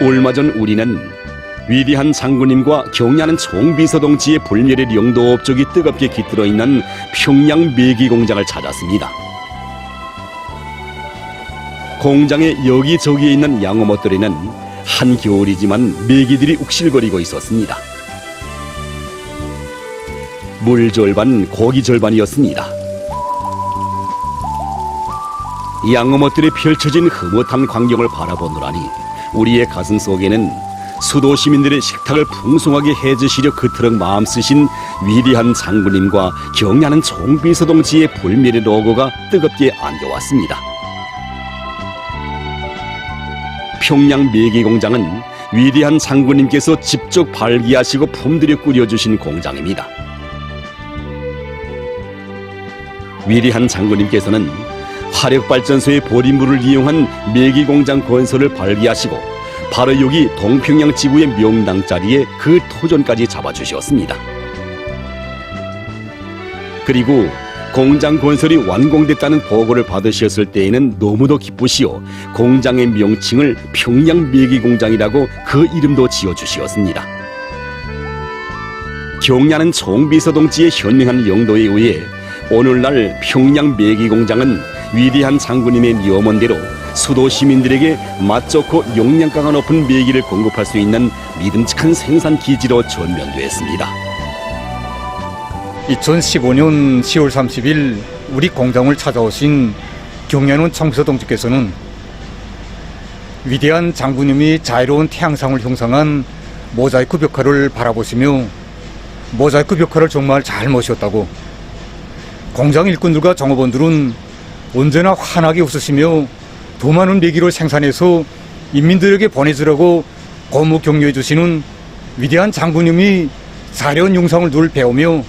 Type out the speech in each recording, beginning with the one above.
얼마 전 우리는 위대한 장군님과 경의하는 총비서동지의 불멸의 영도 업적이 뜨겁게 깃들어 있는 평양 매기 공장을 찾았습니다. 공장의 여기저기에 있는 양어못들에는 한겨울이지만 매기들이 욱실거리고 있었습니다. 물 절반, 고기 절반이었습니다. 양어못들에 펼쳐진 흐뭇한 광경을 바라보느라니 우리의 가슴 속에는 수도 시민들의 식탁을 풍성하게 해주시려 그토록 마음 쓰신 위대한 장군님과 경의하는 총비서동지의 불멸의 로고가 뜨겁게 안겨왔습니다. 평양 매기공장은 위대한 장군님께서 직접 발기하시고 품들여 꾸려주신 공장입니다. 위대한 장군님께서는 화력발전소의 보리물을 이용한 매기공장 건설을 발기하시고 바로 여기 동평양 지구의 명당 자리에 그 토전까지 잡아주셨습니다. 그리고 공장 건설이 완공됐다는 보고를 받으셨을 때에는 너무도 기쁘시어 공장의 명칭을 평양 매기공장이라고 그 이름도 지어주셨습니다. 경의하는 총비서동지의 현명한 영도에 의해 오늘날 평양 매기공장은 위대한 장군님의 명언대로 수도 시민들에게 맛 좋고 영양가가 높은 매기를 공급할 수 있는 믿음직한 생산 기지로 전면되었습니다. 2015년 10월 30일 우리 공장을 찾아오신 경의하는 총비서동지께서는 위대한 장군님이 자유로운 태양상을 형상한 모자이크 벽화를 바라보시며 모자이크 벽화를 정말 잘 모셨다고, 공장 일꾼들과 종업원들은 언제나 환하게 웃으시며 더 많은 매기를 생산해서 인민들에게 보내주라고 고무 격려해 주시는 위대한 장군님이 자려운 영상을 늘 배우며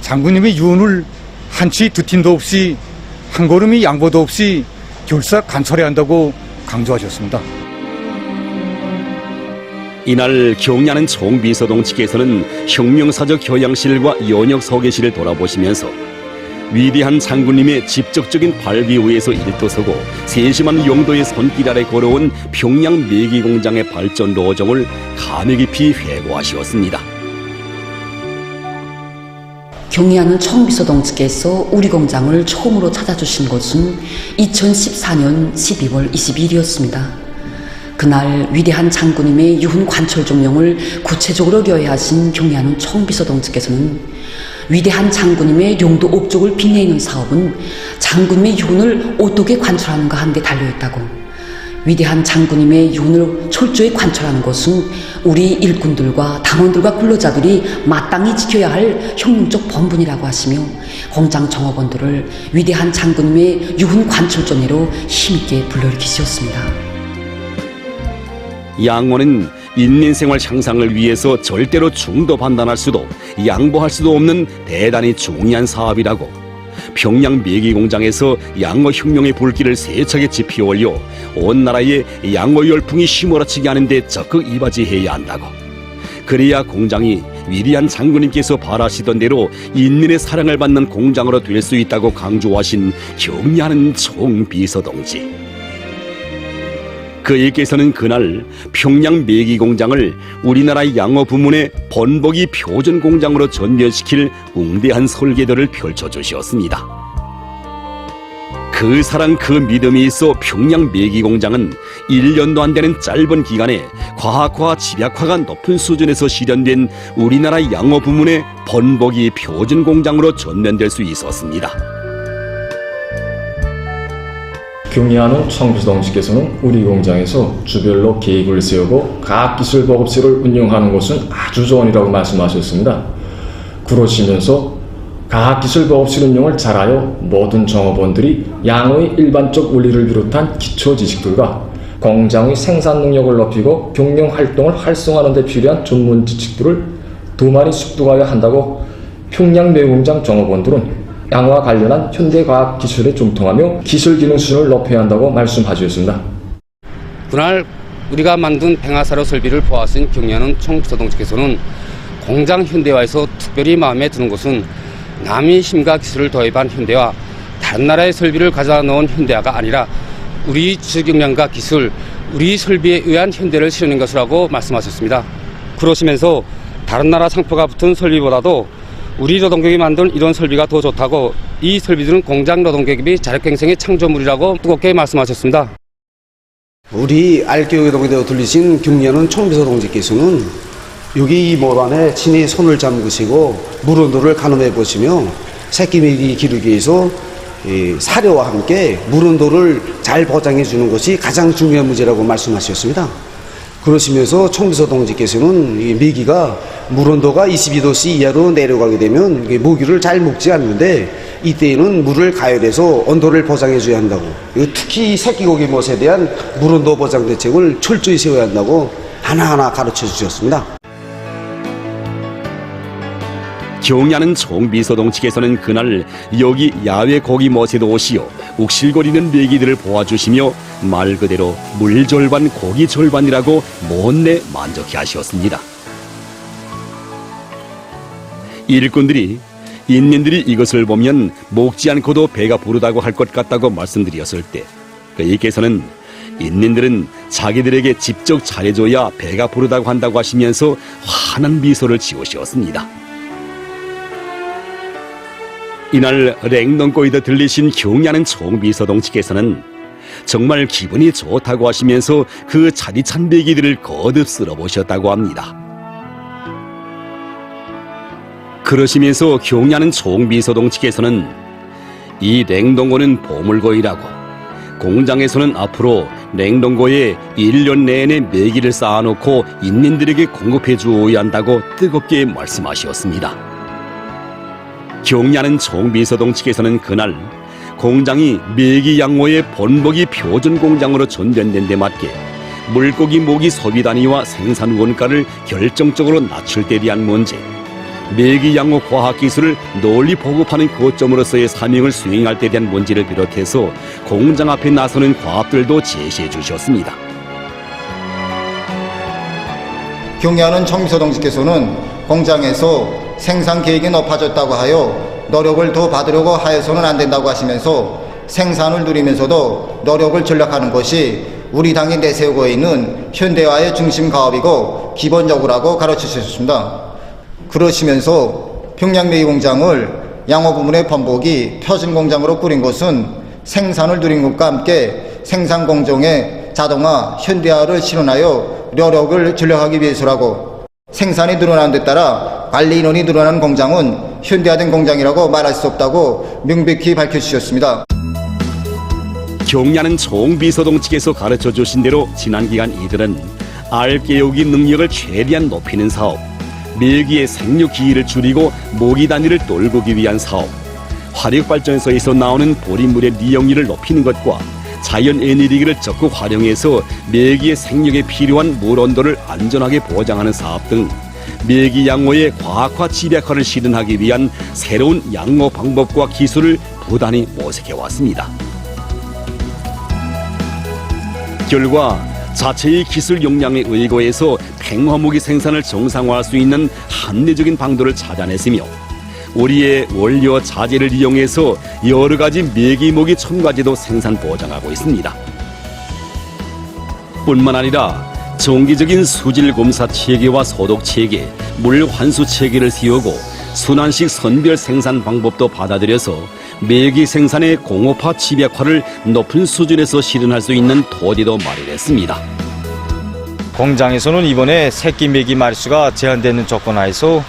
장군님의 유언을 한치 두팀도 없이 한 걸음의 양보도 없이 결사 관철해야 한다고 강조하셨습니다. 이날 경의하는 총비서동지께서는 혁명사적 교양실과 연역 소개실을 돌아보시면서 위대한 장군님의 직접적인 발기 위에서 일터서고 세심한 용도의 손길 아래 걸어온 평양 매기공장의 발전 로정을 감회 깊이 회고하시었습니다. 경의하는 총비서동지께서 우리 공장을 처음으로 찾아주신 것은 2014년 12월 20일이었습니다. 그날 위대한 장군님의 유훈 관철 종령을 구체적으로 교회하신 경의하는 총비서동지께서는 위대한 장군님의 용도 업적을 빛내는 사업은 장군님의 유훈을 어떻게 관철하는가 하는 데 달려있다고, 위대한 장군님의 유훈을 철저히 관철하는 것은 우리 일꾼들과 당원들과 근로자들이 마땅히 지켜야 할 혁명적 본분이라고 하시며 공장 종업원들을 위대한 장군님의 유훈 관철전으로 힘있게 불러일으키셨습니다. 양원은 인민생활 향상을 위해서 절대로 중도 판단할 수도 양보할 수도 없는 대단히 중요한 사업이라고, 평양 매기공장에서 양어혁명의 불길을 세차게 지피어 올려 온 나라에 양어 열풍이 휘몰아치게 하는데 적극 이바지해야 한다고, 그래야 공장이 위대한 장군님께서 바라시던 대로 인민의 사랑을 받는 공장으로 될 수 있다고 강조하신 경의하는 총비서동지. 그에게서는 그날 평양 매기공장을 우리나라 양어 부문의 번복이 표준 공장으로 전면시킬 웅대한 설계도를 펼쳐주셨습니다. 그 사랑 그 믿음이 있어 평양 매기공장은 1년도 안 되는 짧은 기간에 과학화 집약화가 높은 수준에서 실현된 우리나라 양어 부문의 번복이 표준 공장으로 전면될 수 있었습니다. 경의하는 총비서동지께서는 우리 공장에서 주별로 계획을 세우고 과학기술 보급실을 운영하는 것은 아주 좋은 일이라고 말씀하셨습니다. 그러시면서 과학기술 보급실 운영을 잘하여 모든 종업원들이 양의 일반적 원리를 비롯한 기초 지식들과 공장의 생산 능력을 높이고 경영 활동을 활성화하는 데 필요한 전문 지식들을 더 많이 습득하여 한다고 평양 매기공장 종업원들은 양어와 관련한 현대과학 기술에 중통하며 기술 기능 수준을 높여야 한다고 말씀하셨습니다. 그날 우리가 만든 팽하사로 설비를 보았은 경의하는 총비서동지께서는 공장 현대화에서 특별히 마음에 드는 것은 남이 힘과 기술을 도입한 현대화, 다른 나라의 설비를 가져다 놓은 현대화가 아니라 우리 주경량과 기술, 우리 설비에 의한 현대를 실현한 것이라고 말씀하셨습니다. 그러시면서 다른 나라 상표가 붙은 설비보다도 우리 노동계획이 만든 이런 설비가 더 좋다고, 이 설비들은 공장 노동계획이 자력갱생의 창조물이라고 뜨겁게 말씀하셨습니다. 우리 알교육에 들리신 경리하는 총비서 동지께서는 여기 이 모란에 친히 손을 잠그시고 물 온도를 가늠해 보시며 새끼메기 기르기 위해서 사료와 함께 물 온도를 잘 보장해 주는 것이 가장 중요한 문제라고 말씀하셨습니다. 그러시면서 총비서 동지께서는 이 메기가 물 온도가 22도씨 이하로 내려가게 되면 모기를 잘 먹지 않는데, 이때에는 물을 가열해서 온도를 보장해 줘야 한다고, 특히 새끼고기 못에 대한 물 온도 보장 대책을 철저히 세워야 한다고 하나하나 가르쳐 주셨습니다. 경리하는 총비서동 측에서는 그날 여기 야외 고기 멋에도 오시어 욱실거리는 메기들을 보아주시며 말 그대로 물 절반 고기 절반이라고 못내 만족해 하셨습니다. 일꾼들이 인민들이 이것을 보면 먹지 않고도 배가 부르다고 할 것 같다고 말씀드렸을 때, 이께서는 인민들은 자기들에게 직접 잘해줘야 배가 부르다고 한다고 하시면서 환한 미소를 지으셨습니다. 이날 랭동꼬이드 들리신 경리하는 총비서동 측에서는 정말 기분이 좋다고 하시면서 그 차디찬 메기들을 거듭 쓸어보셨다고 합니다. 그러시면서 경리하는 총비서동 측에서는 이 냉동고는 보물고이라고, 공장에서는 앞으로 냉동고에 1년 내내 메기를 쌓아놓고 인민들에게 공급해 주어야 한다고 뜨겁게 말씀하셨습니다. 경리하는 총비서동 측에서는 그날 공장이 메기 양호의 본보기 표준 공장으로 전변된 데 맞게 물고기 모기 소비 단위와 생산 원가를 결정적으로 낮출 데 대한 문제, 메기 양호 과학 기술을 널리 보급하는 거점으로서의 사명을 수행할 데 대한 문제를 비롯해서 공장 앞에 나서는 과업들도 제시해 주셨습니다. 경리하는 총비서 동지께서는 공장에서 생산 계획이 높아졌다고 하여 노력을 더 받으려고 하여서는 안 된다고 하시면서 생산을 누리면서도 노력을 전락하는 것이 우리 당이 내세우고 있는 현대화의 중심 가업이고 기본적으로라고 가르쳐 주셨습니다. 그러시면서 평양메기 공장을 양호 부문의 번복이 표준 공장으로 꾸린 것은 생산을 누린 것과 함께 생산 공정의 자동화, 현대화를 실현하여 노력을 전락하기 위해서라고, 생산이 늘어나는 데 따라 관리 인원이 늘어나는 공장은 현대화된 공장이라고 말할 수 없다고 명백히 밝혀주셨습니다. 경리하는 총비서동 측에서 가르쳐 주신 대로 지난 기간 이들은 알 깨우기 능력을 최대한 높이는 사업, 메기의 생육 기일을 줄이고 모기 단위를 돌보기 위한 사업, 화력발전소에서 나오는 보리물의 리용률을 높이는 것과 자연 에너지를 적극 활용해서 메기의 생육에 필요한 물 온도를 안전하게 보장하는 사업 등 메기 양호의 과학화 집약화를 실현하기 위한 새로운 양호 방법과 기술을 부단히 모색해 왔습니다. 결과 자체의 기술 역량에 의거해서 팽화무기 생산을 정상화할 수 있는 합리적인 방도를 찾아냈으며, 우리의 원료 자재를 이용해서 여러 가지 메기모기 첨가제도 생산 보장하고 있습니다. 뿐만 아니라 정기적인 수질 검사 체계와 소독 체계, 물 환수 체계를 세우고 순환식 선별 생산 방법도 받아들여서 메기 생산의 공업화 집약화를 높은 수준에서 실현할 수 있는 토대도 마련했습니다. 공장에서는 이번에 새끼 메기 마리수가 제한되는 조건 하에서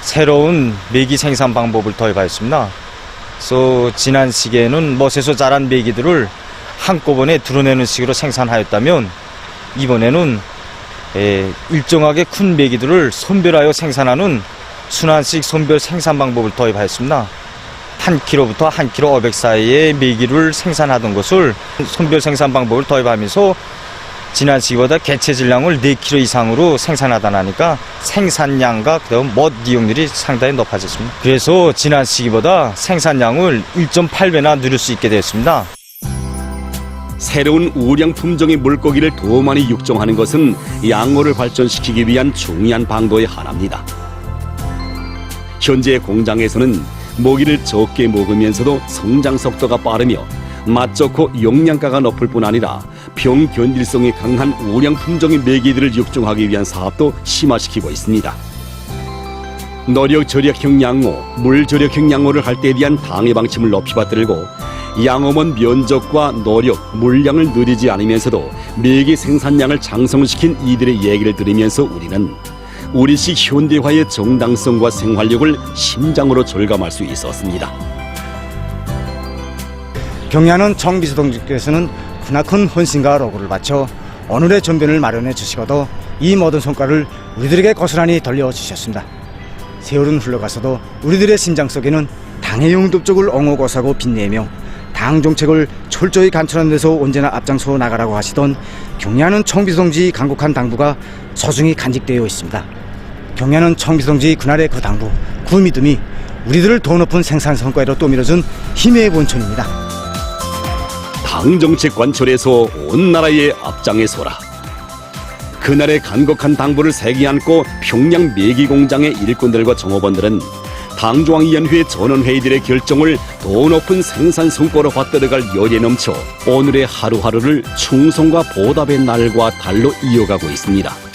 새로운 메기 생산 방법을 도입하였습니다. 그래서 지난 시기에는 못에서 자란 메기들을 한꺼번에 드러내는 식으로 생산하였다면, 이번에는 일정하게 큰 메기들을 선별하여 생산하는 순환식 선별 생산 방법을 도입하였습니다. 1kg부터 1kg 500 사이의 메기를 생산하던 것을 선별 생산 방법을 도입하면서 지난 시기보다 개체 질량을 4kg 이상으로 생산하다 나니까 생산량과 그다음 멋 이용률이 상당히 높아졌습니다. 그래서 지난 시기보다 생산량을 1.8배나 누릴 수 있게 되었습니다. 새로운 우량 품종의 물고기를 더 많이 육종하는 것은 양호를 발전시키기 위한 중요한 방도의 하나입니다. 현재 공장에서는 먹이를 적게 먹으면서도 성장 속도가 빠르며 맛 좋고 영양가가 높을 뿐 아니라 병 견딜성이 강한 우량 품종의 메기들을 육종하기 위한 사업도 심화시키고 있습니다. 노력 절약형 양호, 물 절약형 양호를 할 때에 대한 당의 방침을 높이 받들고 양호먼 면적과 노력, 물량을 늘리지 않으면서도 메기 생산량을 장성시킨 이들의 얘기를 들으면서 우리는 우리식 현대화의 정당성과 생활력을 심장으로 절감할 수 있었습니다. 경리하는 청비서 동지께서는 크나큰 헌신과 로고를 바쳐 오늘의 전변을 마련해 주시고도 이 모든 성과를 우리들에게 고스란히 돌려주셨습니다. 세월은 흘러가서도 우리들의 심장 속에는 당의 영접적을 옹호고사고 빛내며 당 정책을 철저히 간철하는 데서 언제나 앞장서 나가라고 하시던 경리하는 청비서 동지 강국한 당부가 소중히 간직되어 있습니다. 경리하는 청비서 동지 그날의 그 당부, 그 믿음이 우리들을 더 높은 생산 성과로 떠밀어준 힘의 원천입니다. 당 정책 관철에서 온 나라의 앞장에 서라. 그날의 간곡한 당부를 새겨 안고 평양 메기 공장의 일꾼들과 종업원들은 당중앙위원회 전원회의들의 결정을 더 높은 생산 성과로 받들어갈 열에 넘쳐 오늘의 하루하루를 충성과 보답의 날과 달로 이어가고 있습니다.